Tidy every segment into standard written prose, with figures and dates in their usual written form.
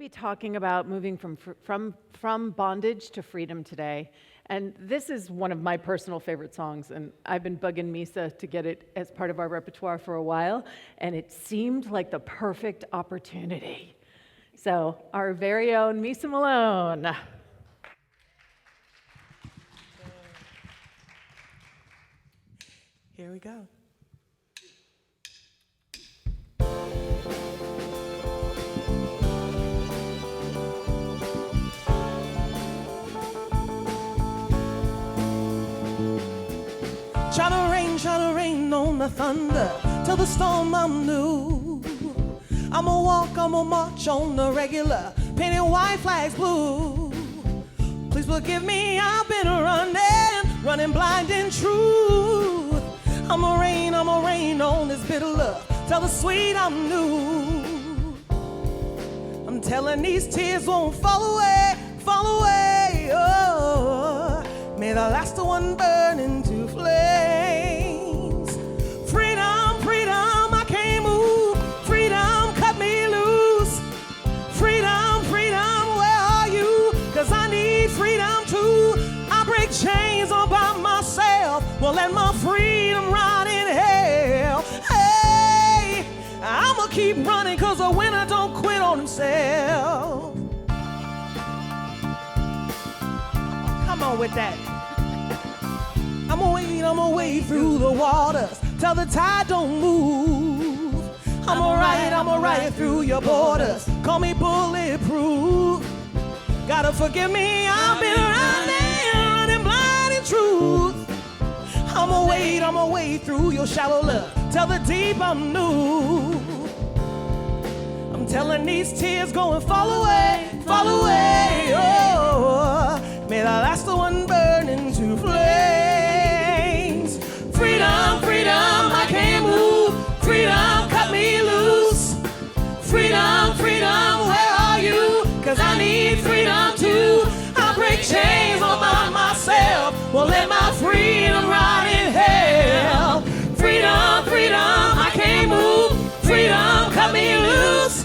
be talking about moving from bondage to freedom today. And this is one of my personal favorite songs, and I've been bugging Misa to get it as part of our repertoire for a while, and it seemed like the perfect opportunity. So, our very own Misa Malone. Here we go. Tryna rain on the thunder, till the storm I'm new. I'ma walk, I'ma march on the regular, painting white flags blue. Please forgive me, I've been running blind in truth. I'ma rain on this bitter love, tell the sweet I'm new. I'm telling these tears won't fall away, oh. May the last one burn into flames. Freedom, freedom, I can't move. Freedom, cut me loose. Freedom, freedom, where are you? 'Cause I need freedom too. I break chains all by myself. Won't let my freedom rot in hell. Hey, I'ma keep running 'cause a winner don't quit on himself. Come on with that. I'ma wade through the waters till the tide don't move. I'ma ride through your borders. Call me bulletproof. Gotta forgive me, I've been running blind in truth. I'ma wade through your shallow love till the deep I'm new. I'm telling these tears go and fall away, oh. May the last one burn into flames. Freedom, freedom, I can't move. Freedom, cut me loose. Freedom, freedom, where are you? 'Cause I need freedom too. I break chains all by myself. Won't let my freedom rot in hell. Freedom, freedom, I can't move. Freedom, cut me loose.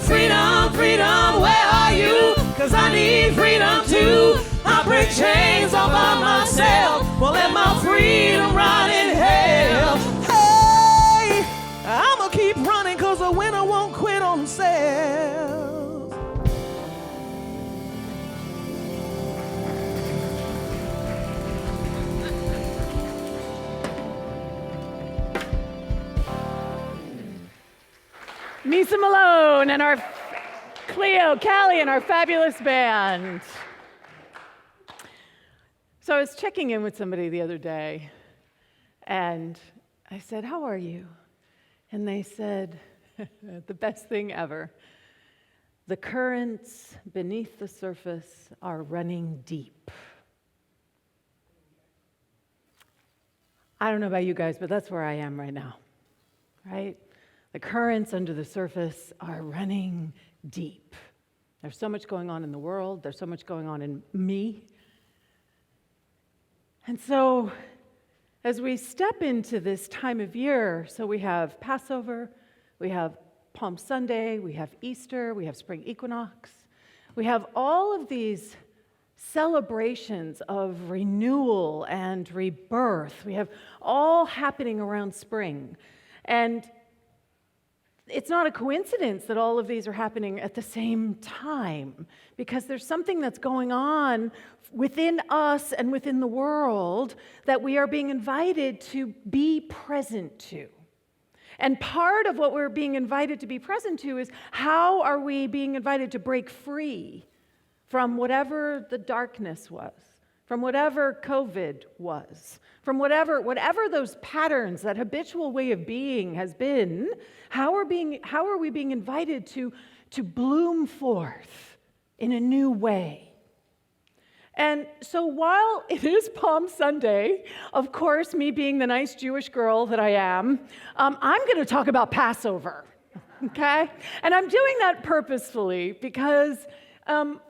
Freedom, freedom, where are you? 'Cause I need freedom too. I break chains all by myself. Won't let my freedom rot in hell. Hey, I'ma keep running 'cause a winner won't quit on themselves. Misa Malone and our Cleo, Callie, and our fabulous band. So I was checking in with somebody the other day, and I said, "How are you?" And they said, the best thing ever. "The currents beneath the surface are running deep." I don't know about you guys, but that's where I am right now, right? The currents under the surface are running deep. There's so much going on in the world. There's so much going on in me. And so, as we step into this time of year, so we have Passover, we have Palm Sunday, we have Easter, we have spring equinox, we have all of these celebrations of renewal and rebirth. We have all happening around spring. And it's not a coincidence that all of these are happening at the same time, because there's something that's going on within us and within the world that we are being invited to be present to. And part of what we're being invited to be present to is how are we being invited to break free from whatever the darkness was, from whatever COVID was, from whatever those patterns, that habitual way of being has been. How are we being invited to bloom forth in a new way? And so while it is Palm Sunday, of course, me being the nice Jewish girl that I am, I'm going to talk about Passover, okay? And I'm doing that purposefully because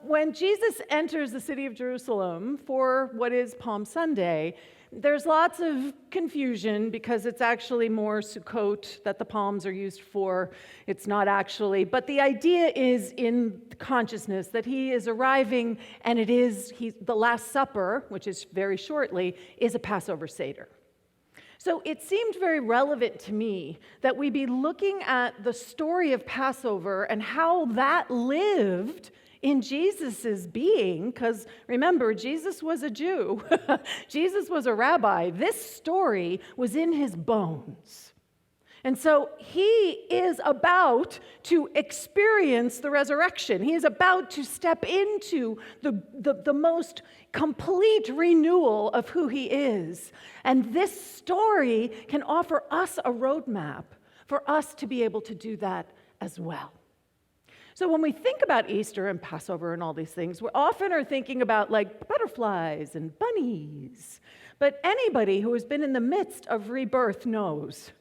when Jesus enters the city of Jerusalem for what is Palm Sunday, There's lots of confusion because it's actually more Sukkot that the palms are used for. It's not actually, but the idea is in consciousness that he is arriving, and the Last Supper, which is very shortly, is a Passover Seder. So it seemed very relevant to me that we be looking at the story of Passover and how that lived in Jesus's being, because remember, Jesus was a Jew. Jesus was a rabbi. This story was in his bones. And so he is about to experience the resurrection. He is about to step into the most complete renewal of who he is. And this story can offer us a roadmap for us to be able to do that as well. So when we think about Easter and Passover and all these things, we often are thinking about like butterflies and bunnies. But anybody who has been in the midst of rebirth knows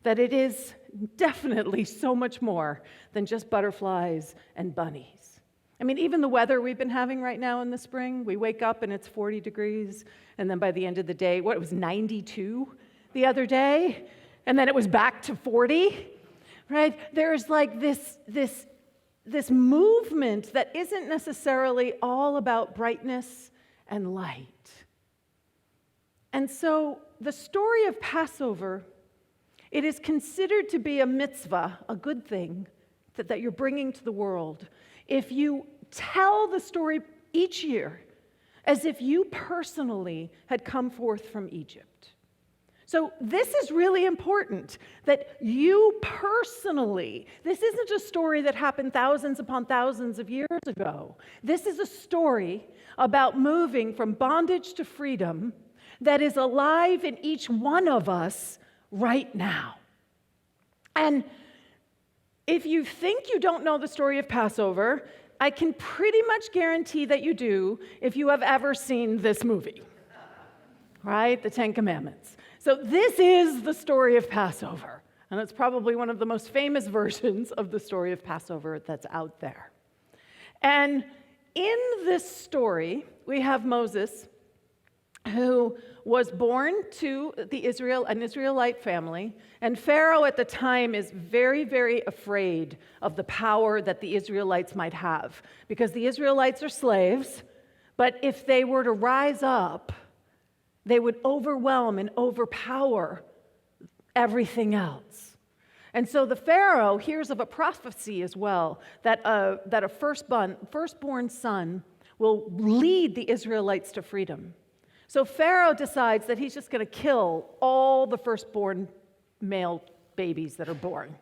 that it is definitely so much more than just butterflies and bunnies. I mean, even the weather we've been having right now in the spring, we wake up and it's 40 degrees, and then by the end of the day, it was 92 the other day, and then it was back to 40, right? There's like this movement that isn't necessarily all about brightness and light. And so the story of Passover, it is considered to be a mitzvah, a good thing that you're bringing to the world, if you tell the story each year as if you personally had come forth from Egypt. So this is really important, that you personally, this isn't a story that happened thousands upon thousands of years ago. This is a story about moving from bondage to freedom that is alive in each one of us right now. And if you think you don't know the story of Passover, I can pretty much guarantee that you do if you have ever seen this movie, right? The Ten Commandments. So this is the story of Passover, and it's probably one of the most famous versions of the story of Passover that's out there. And in this story, we have Moses, who was born to an Israelite family, and Pharaoh at the time is very, very afraid of the power that the Israelites might have, because the Israelites are slaves, but if they were to rise up, they would overwhelm and overpower everything else. And so the Pharaoh hears of a prophecy as well, that a firstborn son will lead the Israelites to freedom. So Pharaoh decides that he's just going to kill all the firstborn male babies that are born.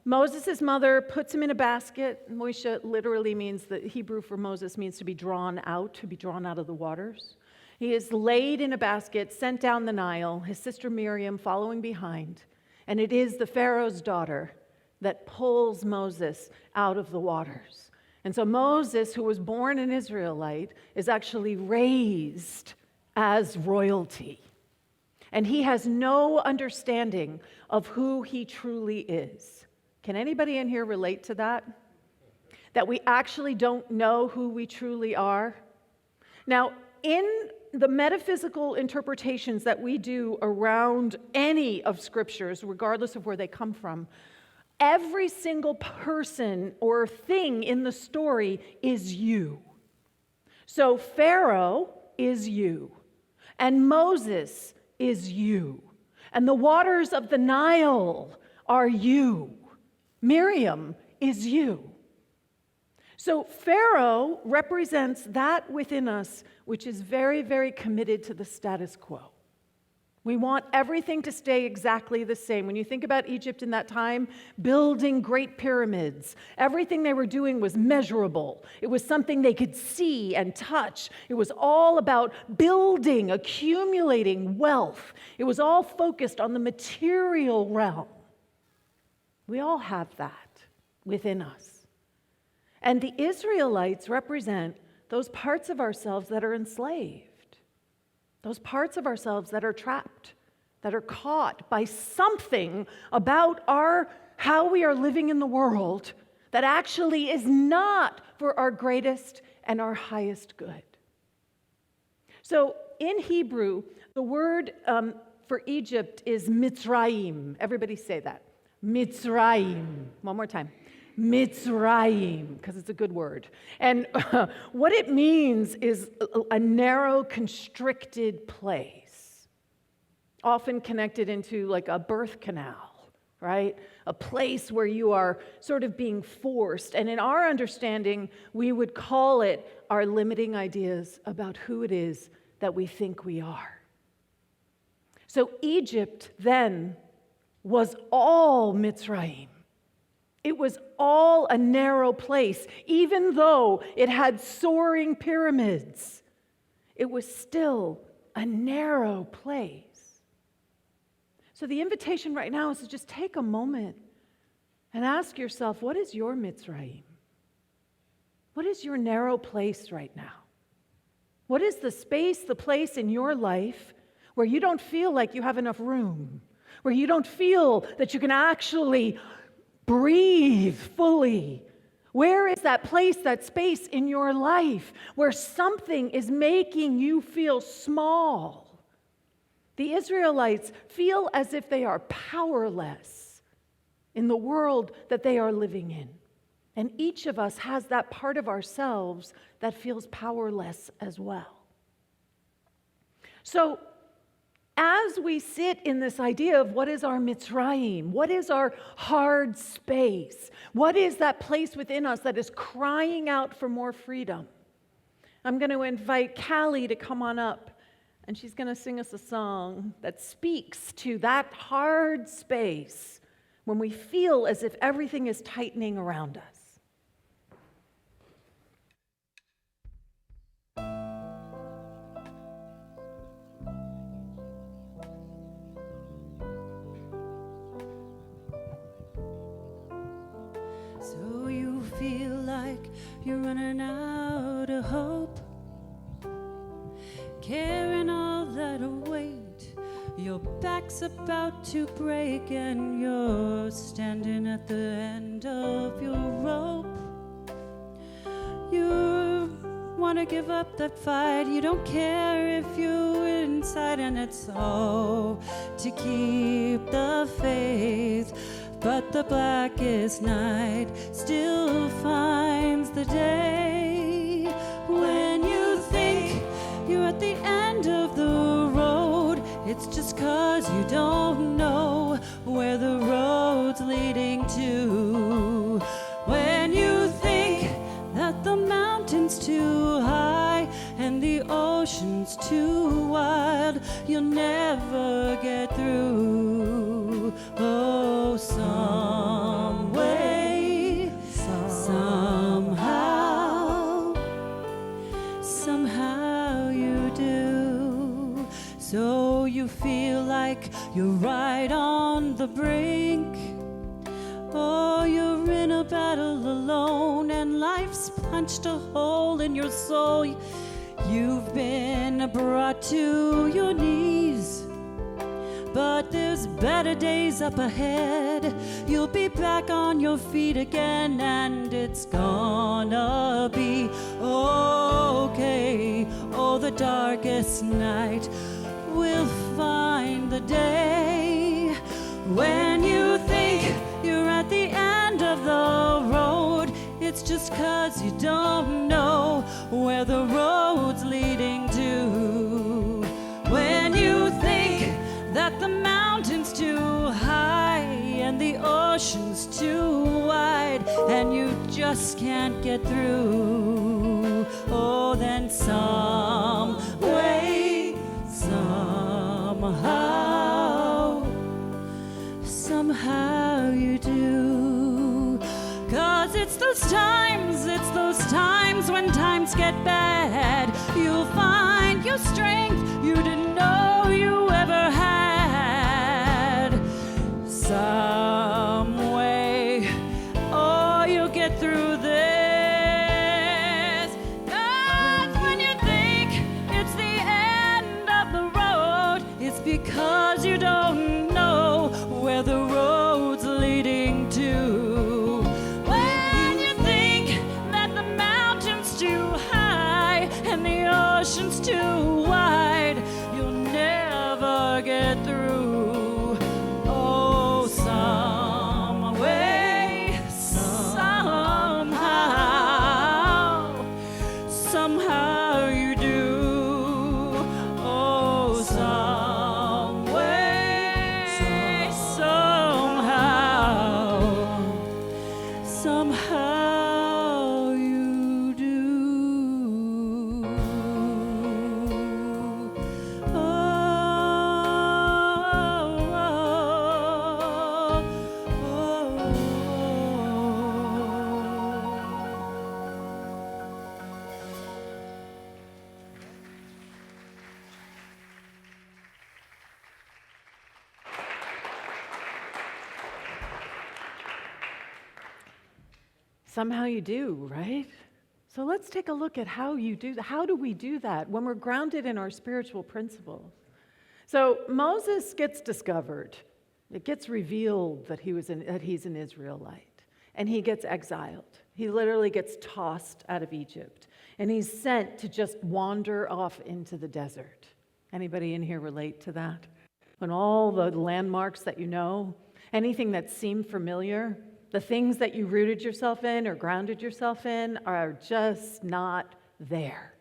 Moses' mother puts him in a basket. Moshe literally means, the Hebrew for Moses means to be drawn out of the waters. He is laid in a basket, sent down the Nile, his sister Miriam following behind. And it is the Pharaoh's daughter that pulls Moses out of the waters. And so Moses, who was born an Israelite, is actually raised as royalty. And he has no understanding of who he truly is. Can anybody in here relate to that? That we actually don't know who we truly are? Now, in the metaphysical interpretations that we do around any of scriptures, regardless of where they come from, every single person or thing in the story is you. So Pharaoh is you, and Moses is you, and the waters of the Nile are you. Miriam is you. So Pharaoh represents that within us which is very, very committed to the status quo. We want everything to stay exactly the same. When you think about Egypt in that time, building great pyramids, everything they were doing was measurable. It was something they could see and touch. It was all about building, accumulating wealth. It was all focused on the material realm. We all have that within us. And the Israelites represent those parts of ourselves that are enslaved. Those parts of ourselves that are trapped, that are caught by something about how we are living in the world that actually is not for our greatest and our highest good. So in Hebrew, the word for Egypt is mitzrayim. Everybody say that. Mitzrayim. One more time. Mitzrayim, because it's a good word. And what it means is a narrow, constricted place, often connected into like a birth canal, right? A place where you are sort of being forced. And in our understanding, we would call it our limiting ideas about who it is that we think we are. So Egypt then was all Mitzrayim. It was all a narrow place. Even though it had soaring pyramids, it was still a narrow place. So the invitation right now is to just take a moment and ask yourself, what is your Mitzrayim? What is your narrow place right now? What is the space, the place in your life where you don't feel like you have enough room, where you don't feel that you can actually breathe fully? Where is that place, that space in your life where something is making you feel small? The Israelites feel as if they are powerless in the world that they are living in. And each of us has that part of ourselves that feels powerless as well. So, as we sit in this idea of what is our mitzrayim, what is our hard space, what is that place within us that is crying out for more freedom, I'm going to invite Callie to come on up, and she's going to sing us a song that speaks to that hard space when we feel as if everything is tightening around us. So you feel like you're running out of hope, carrying all that weight, your back's about to break and you're standing at the end of your rope. You want to give up that fight, you don't care if you're inside, and it's all to keep the faith. But the blackest night still finds the day. When you think you're at the end of the road, it's just 'cause you don't know where the road's leading to. When you think that the mountain's too high and the ocean's too wide, you'll never get through. Oh, some way, somehow you do. So you feel like you're right on the brink. Oh, you're in a battle alone and life's punched a hole in your soul. You've been brought to your knees. But there's better days up ahead. You'll be back on your feet again, and it's gonna be okay. Oh, the darkest night will find the day. When you think you're at the end of the road, it's just 'cause you don't know where the road's leading to. When you think that the mountain's too high and the ocean's too wide and you just can't get through, oh, then some way, somehow you do. 'Cause it's those times when times get bad, you'll find your strength you didn't know you ever had. Some way, oh, you'll get through this. 'Cause when you think it's the end of the road, it's because you don't know where the road's leading to. When you think that the mountain's too high and the ocean's too wide, somehow you do. Oh, oh, oh, oh. Somehow you do, right? So let's take a look at how do we do that when we're grounded in our spiritual principles? So Moses gets discovered. It gets revealed that he's an Israelite, and he gets exiled. He literally gets tossed out of Egypt, and he's sent to just wander off into the desert. Anybody in here relate to that? When all the landmarks that you know, anything that seemed familiar, the things that you rooted yourself in or grounded yourself in are just not there.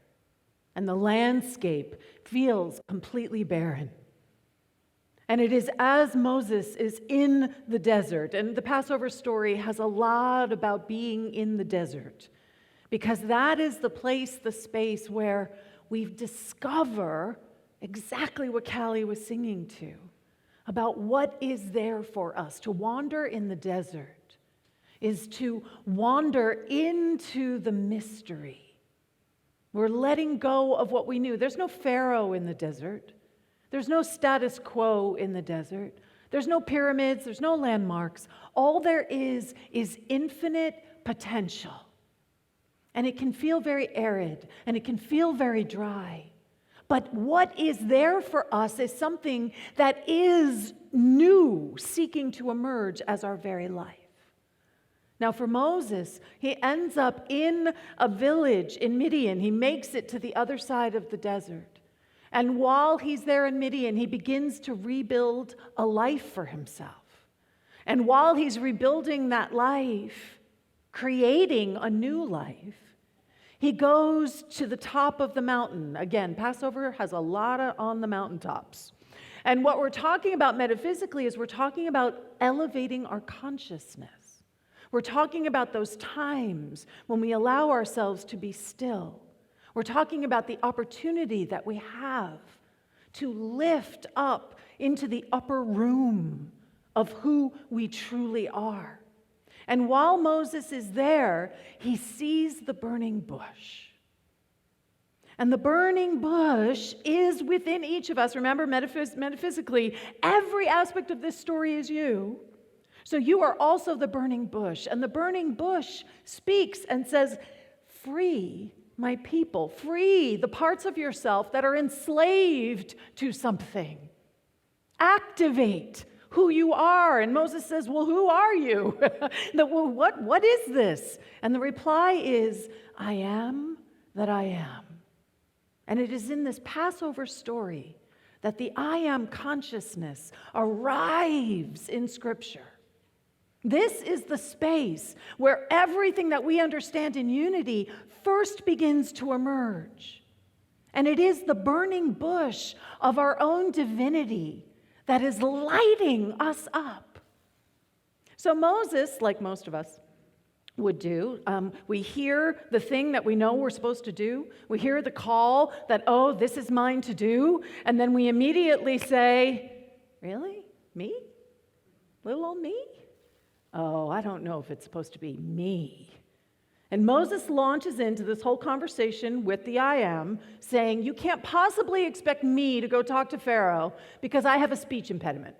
And the landscape feels completely barren. And it is as Moses is in the desert, and the Passover story has a lot about being in the desert, because that is the place, the space where we discover exactly what Callie was singing to, about what is there for us. To wander in the desert is to wander into the mystery. We're letting go of what we knew. There's no Pharaoh in the desert. There's no status quo in the desert. There's no pyramids. There's no landmarks. All there is infinite potential. And it can feel very arid, and it can feel very dry. But what is there for us is something that is new, seeking to emerge as our very life. Now for Moses, he ends up in a village in Midian. He makes it to the other side of the desert. And while he's there in Midian, he begins to rebuild a life for himself. And while he's rebuilding that life, creating a new life, he goes to the top of the mountain. Again, Passover has a lot on the mountaintops. And what we're talking about metaphysically is we're talking about elevating our consciousness. We're talking about those times when we allow ourselves to be still. We're talking about the opportunity that we have to lift up into the upper room of who we truly are. And while Moses is there, he sees the burning bush. And the burning bush is within each of us. Remember, metaphysically, every aspect of this story is you. So you are also the burning bush. And the burning bush speaks and says, free my people, free the parts of yourself that are enslaved to something. Activate who you are. And Moses says, well, who are you? What is this? And the reply is, I am that I am. And it is in this Passover story that the I am consciousness arrives in Scripture. This is the space where everything that we understand in unity first begins to emerge. And it is the burning bush of our own divinity that is lighting us up. So Moses, like most of us would do, we hear the thing that we know we're supposed to do. We hear the call that, oh, this is mine to do. And then we immediately say, really? Me? Little old me? Oh, I don't know if it's supposed to be me. And Moses launches into this whole conversation with the I am, saying, you can't possibly expect me to go talk to Pharaoh because I have a speech impediment.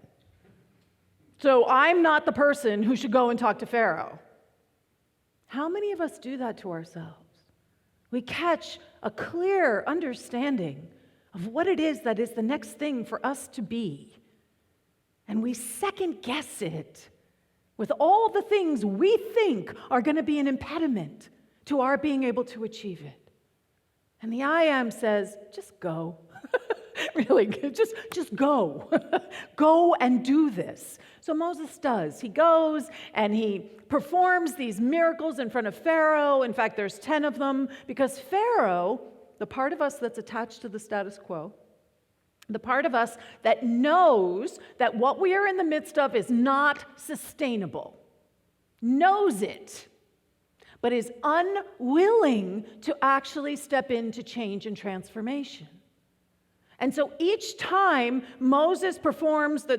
So I'm not the person who should go and talk to Pharaoh. How many of us do that to ourselves? We catch a clear understanding of what it is that is the next thing for us to be. And we second guess it with all the things we think are going to be an impediment to our being able to achieve it. And the I am says, just go. Really, just go. Go and do this. So Moses does. He goes and he performs these miracles in front of Pharaoh. In fact, there's 10 of them, because Pharaoh, the part of us that's attached to the status quo, the part of us that knows that what we are in the midst of is not sustainable, knows it, but is unwilling to actually step into change and transformation. And so each time Moses performs the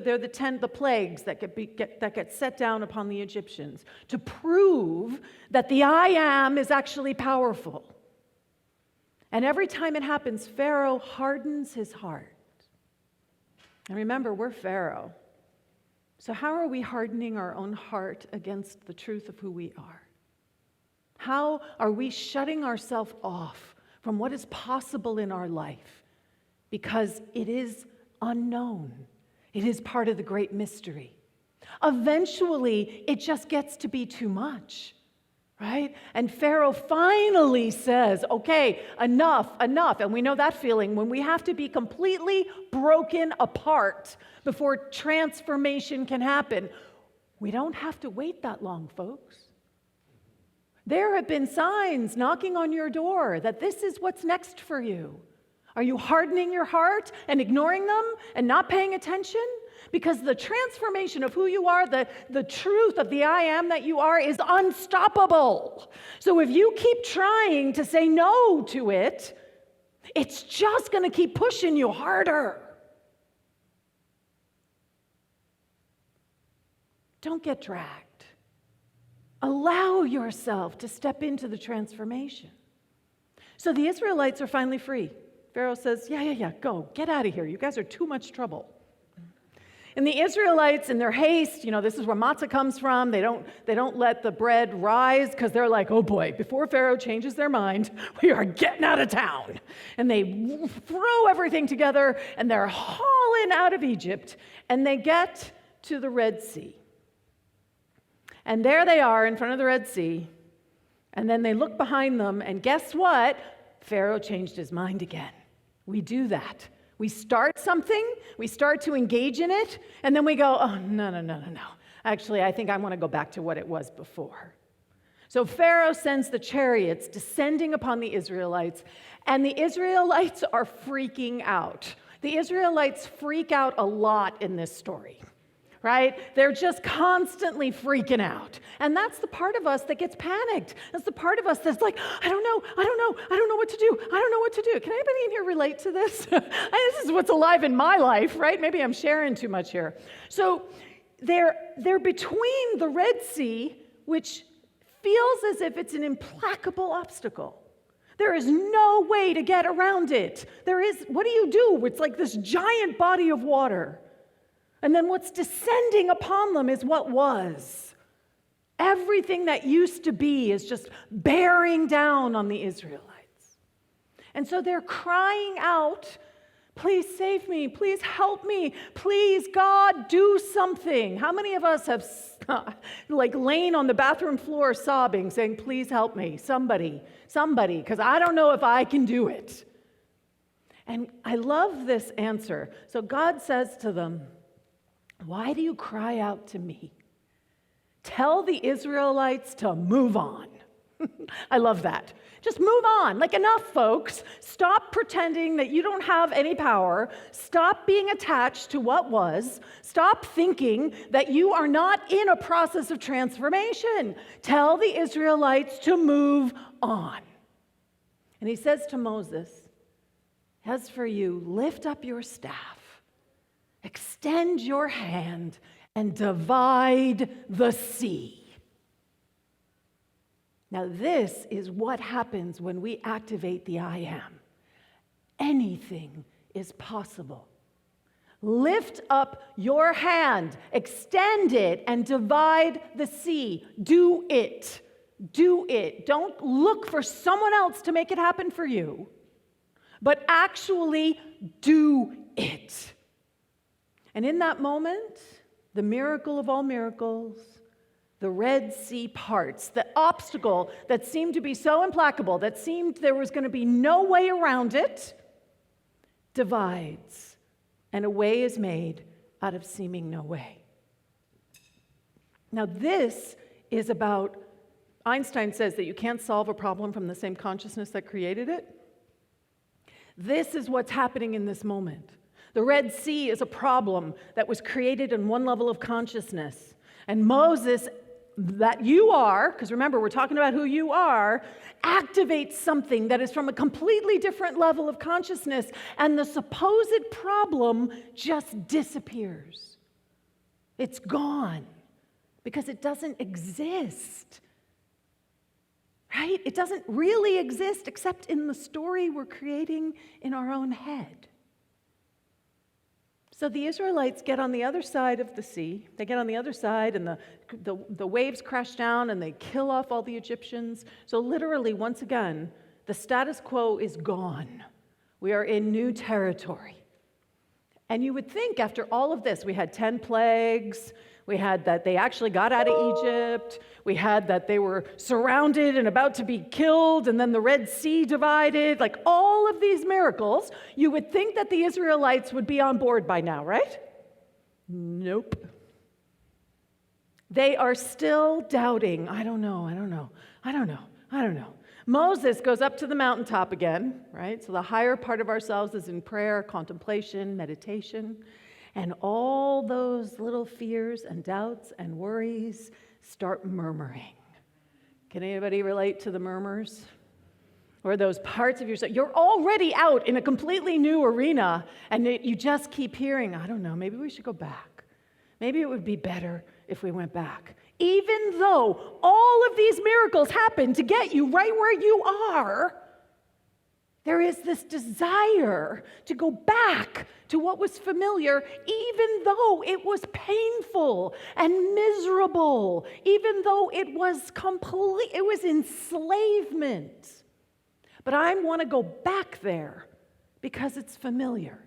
plagues that get set down upon the Egyptians to prove that the I am is actually powerful. And every time it happens, Pharaoh hardens his heart. And remember, we're Pharaoh. So how are we hardening our own heart against the truth of who we are? How are we shutting ourselves off from what is possible in our life? Because it is unknown. It is part of the great mystery. Eventually, it just gets to be too much, right? And Pharaoh finally says, okay, enough. And we know that feeling when we have to be completely broken apart before transformation can happen. We don't have to wait that long, folks. There have been signs knocking on your door that this is what's next for you. Are you hardening your heart and ignoring them and not paying attention? Because the transformation of who you are, the truth of the I am that you are is unstoppable. So if you keep trying to say no to it, it's just going to keep pushing you harder. Don't get dragged. Allow yourself to step into the transformation. So the Israelites are finally free. Pharaoh says, yeah, go, get out of here. You guys are too much trouble. And the Israelites, in their haste, this is where matzah comes from. They don't let the bread rise because they're like, oh boy, before Pharaoh changes their mind, we are getting out of town. And they throw everything together and they're hauling out of Egypt. And they get to the Red Sea. And there they are in front of the Red Sea. And then they look behind them, and guess what? Pharaoh changed his mind again. We do that. We start something, we start to engage in it, and then we go, oh, no. Actually, I think I want to go back to what it was before. So Pharaoh sends the chariots descending upon the Israelites, and the Israelites are freaking out. The Israelites freak out a lot in this story. Right? They're just constantly freaking out. And that's the part of us that gets panicked. That's the part of us that's like, I don't know what to do. Can anybody in here relate to this? This is what's alive in my life, right? Maybe I'm sharing too much here. So they're between the Red Sea, which feels as if it's an implacable obstacle. There is no way to get around it. What do? It's like this giant body of water. And then what's descending upon them is what was. Everything that used to be is just bearing down on the Israelites. And so they're crying out, please save me, please help me, please God, do something. How many of us have lain on the bathroom floor sobbing, saying, please help me, somebody, because I don't know if I can do it. And I love this answer. So God says to them, why do you cry out to me? Tell the Israelites to move on. I love that. Just move on. Enough, folks. Stop pretending that you don't have any power. Stop being attached to what was. Stop thinking that you are not in a process of transformation. Tell the Israelites to move on. And he says to Moses, as for you, lift up your staff. Extend your hand and divide the sea. Now, this is what happens when we activate the I am. Anything is possible. Lift up your hand, extend it, and divide the sea. Do it. Do it. Don't look for someone else to make it happen for you, but actually do it. And in that moment, the miracle of all miracles, the Red Sea parts, the obstacle that seemed to be so implacable, that seemed there was going to be no way around it, divides, and a way is made out of seeming no way. Now, this is about, Einstein says that you can't solve a problem from the same consciousness that created it. This is what's happening in this moment. The Red Sea is a problem that was created in one level of consciousness. And Moses that you are, because remember, we're talking about who you are, activates something that is from a completely different level of consciousness, and the supposed problem just disappears. It's gone because it doesn't exist. Right? It doesn't really exist except in the story we're creating in our own head. So the Israelites get on the other side of the sea. They get on the other side, and the waves crash down, and they kill off all the Egyptians. So literally, once again, the status quo is gone. We are in new territory. And you would think after all of this, we had 10 plagues, we had that they actually got out of Egypt, we had that they were surrounded and about to be killed, and then the Red Sea divided, like all of these miracles, you would think that the Israelites would be on board by now, right? Nope. They are still doubting. I don't know. Moses goes up to the mountaintop again, right? So the higher part of ourselves is in prayer, contemplation, meditation. And all those little fears and doubts and worries start murmuring. Can anybody relate to the murmurs? Or those parts of yourself, you're already out in a completely new arena, and you just keep hearing, I don't know, maybe we should go back. Maybe it would be better if we went back. Even though all of these miracles happen to get you right where you are, there is this desire to go back to what was familiar, even though it was painful and miserable, even though it was enslavement. But I want to go back there because it's familiar.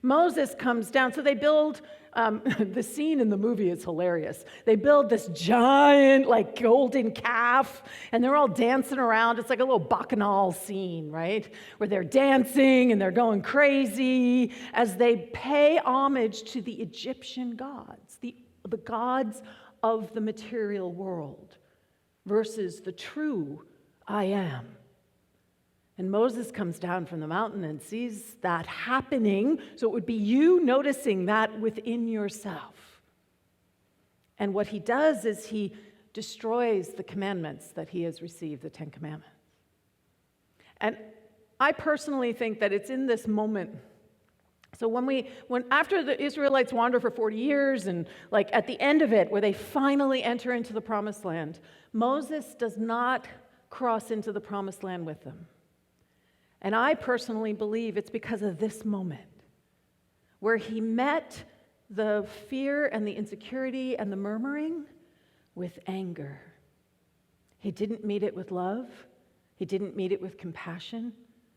Moses comes down, so they build, the scene in the movie is hilarious. They build this giant, like, golden calf, and they're all dancing around. It's like a little bacchanal scene, right? Where they're dancing and they're going crazy as they pay homage to the Egyptian gods, the gods of the material world, versus the true I am. And Moses comes down from the mountain and sees that happening. So it would be you noticing that within yourself. And what he does is he destroys the commandments that he has received, the 10 Commandments. And I personally think that it's in this moment. So when after the Israelites wander for 40 years, and like at the end of it, where they finally enter into the promised land, Moses does not cross into the promised land with them. And I personally believe it's because of this moment where he met the fear and the insecurity and the murmuring with anger. He didn't meet it with love. He didn't meet it with compassion.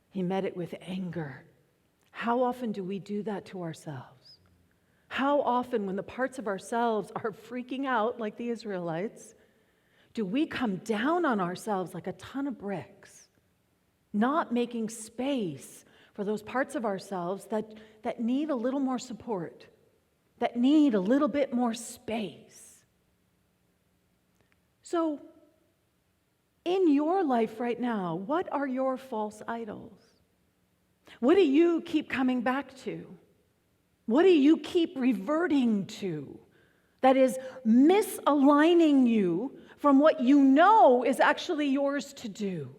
He met it with anger. How often do we do that to ourselves? How often, when the parts of ourselves are freaking out like the Israelites, do we come down on ourselves like a ton of bricks? Not making space for those parts of ourselves that need a little more support, that need a little bit more space. So, in your life right now, what are your false idols? What do you keep coming back to? What do you keep reverting to that is misaligning you from what you know is actually yours to do?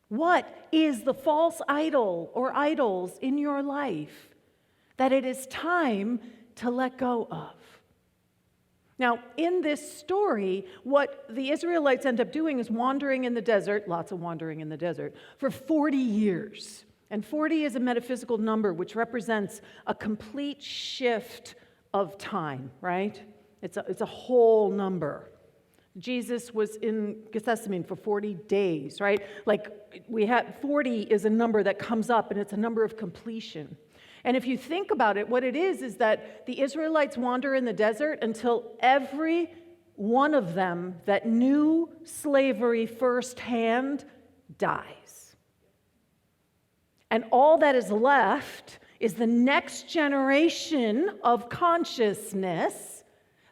What is the false idol or idols in your life that it is time to let go of? Now, in this story, what the Israelites end up doing is wandering in the desert, lots of wandering in the desert, for 40 years. And 40 is a metaphysical number which represents a complete shift of time, right? It's a whole number. Jesus was in Gethsemane for 40 days, right? Like, we had 40 is a number that comes up, and it's a number of completion. And if you think about it, what it is that the Israelites wander in the desert until every one of them that knew slavery firsthand dies. And all that is left is the next generation of consciousness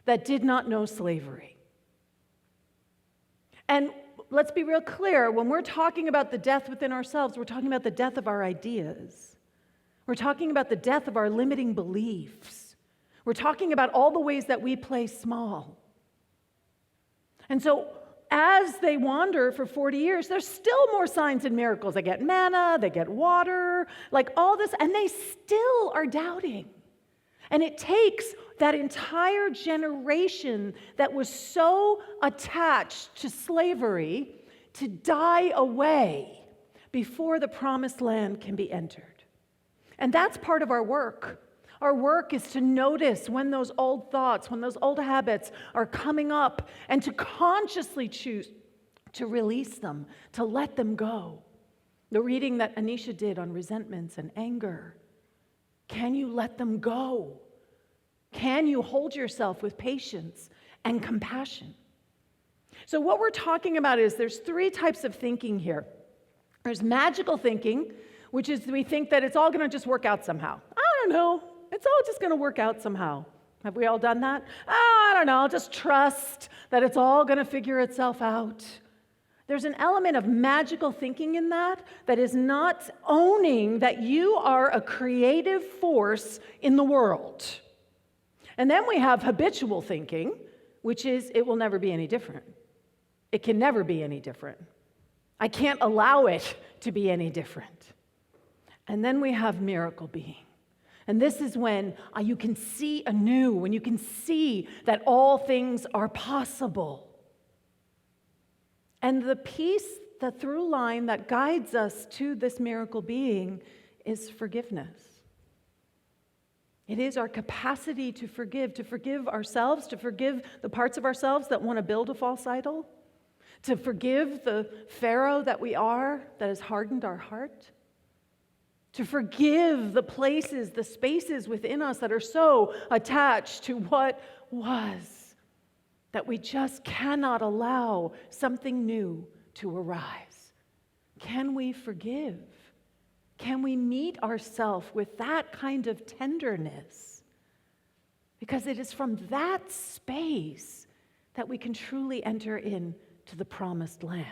that did not know slavery. And let's be real clear, when we're talking about the death within ourselves, we're talking about the death of our ideas. We're talking about the death of our limiting beliefs. We're talking about all the ways that we play small. And so as they wander for 40 years, there's still more signs and miracles. They get manna, they get water, like all this, and they still are doubting. And it takes that entire generation that was so attached to slavery to die away before the promised land can be entered. And that's part of our work. Our work is to notice when those old thoughts, when those old habits are coming up, and to consciously choose to release them, to let them go. The reading that Anisha did on resentments and anger. Can you let them go? Can you hold yourself with patience and compassion? So what we're talking about is there's 3 types of thinking here. There's magical thinking, which is we think that it's all going to just work out somehow. I don't know. It's all just going to work out somehow. Have we all done that? Oh, I don't know. I'll just trust that it's all going to figure itself out. There's an element of magical thinking in that is not owning that you are a creative force in the world. And then we have habitual thinking, which is it will never be any different. It can never be any different. I can't allow it to be any different. And then we have miracle being. And this is when you can see anew, when you can see that all things are possible. And the piece, the through line that guides us to this miracle being is forgiveness. It is our capacity to forgive ourselves, to forgive the parts of ourselves that want to build a false idol, to forgive the Pharaoh that we are that has hardened our heart, to forgive the places, the spaces within us that are so attached to what was, that we just cannot allow something new to arise. Can we forgive? Can we meet ourselves with that kind of tenderness? Because it is from that space that we can truly enter into the promised land.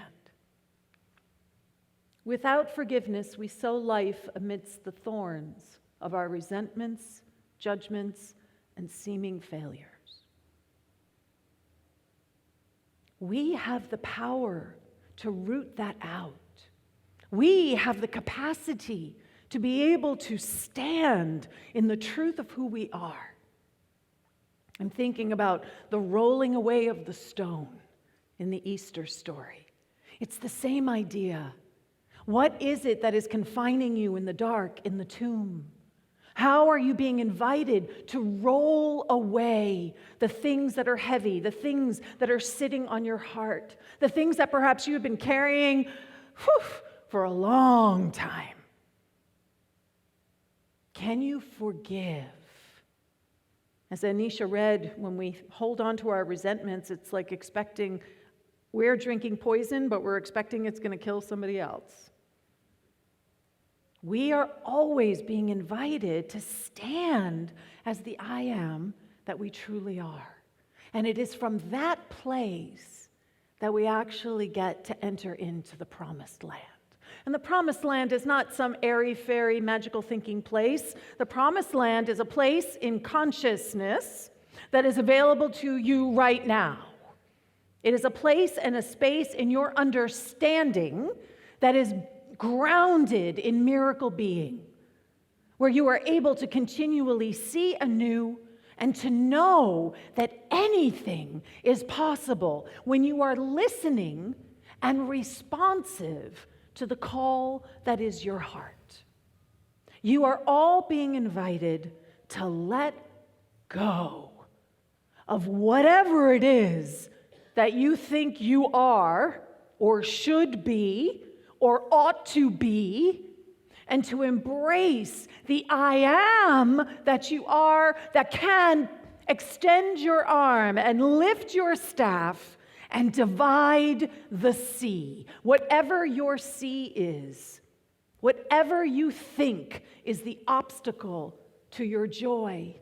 Without forgiveness, we sow life amidst the thorns of our resentments, judgments, and seeming failures. We have the power to root that out. We have the capacity to be able to stand in the truth of who we are. I'm thinking about the rolling away of the stone in the Easter story. It's the same idea. What is it that is confining you in the dark, in the tomb? How are you being invited to roll away the things that are heavy, the things that are sitting on your heart, the things that perhaps you have been carrying for a long time? Can you forgive? As Anisha read, when we hold on to our resentments, it's like expecting we're drinking poison, but we're expecting it's going to kill somebody else. We are always being invited to stand as the I am that we truly are. And it is from that place that we actually get to enter into the promised land. And the promised land is not some airy-fairy magical thinking place. The promised land is a place in consciousness that is available to you right now. It is a place and a space in your understanding that is grounded in miracle being, where you are able to continually see anew and to know that anything is possible when you are listening and responsive to the call that is your heart. You are all being invited to let go of whatever it is that you think you are or should be or ought to be, and to embrace the I am that you are, that can extend your arm and lift your staff and divide the sea. Whatever your sea is, whatever you think is the obstacle to your joy,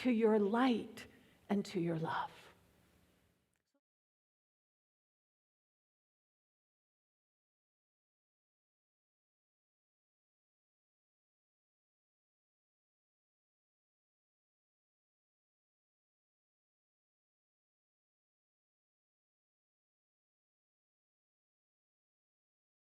to your light, and to your love.